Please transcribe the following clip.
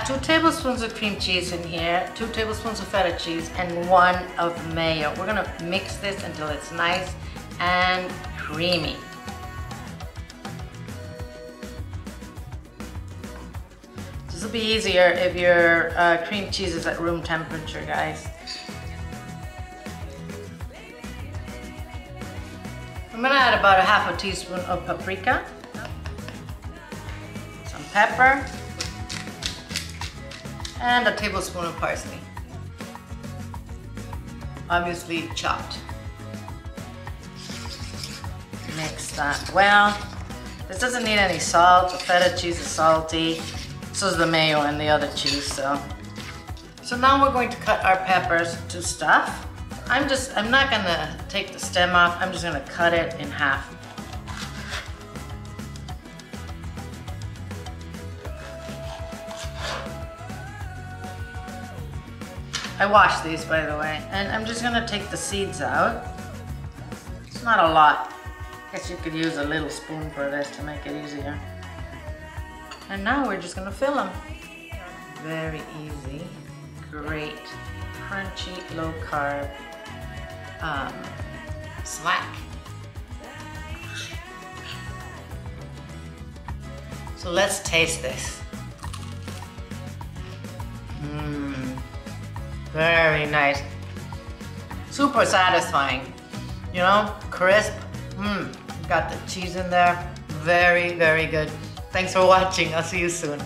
have 2 tablespoons of cream cheese in here, 2 tablespoons of feta cheese, and 1 of mayo. We're gonna mix this until it's nice and creamy. This will be easier if your cream cheese is at room temperature, guys. I'm gonna add about 1/2 teaspoon of paprika, some pepper, and a tablespoon of parsley. Obviously chopped. Mix that well. This doesn't need any salt. The feta cheese is salty. So is the mayo and the other cheese. So now we're going to cut our peppers to stuff. I'm not gonna take the stem off. I'm just gonna cut it in half. I washed these, by the way, and I'm just gonna take the seeds out. It's not a lot. I guess you could use a little spoon for this to make it easier. And now we're just gonna fill them. Very easy, great, crunchy, low carb snack. So let's taste this. Very nice. Super satisfying. You know, crisp. Got the cheese in there. Very, very good. Thanks for watching. I'll see you soon.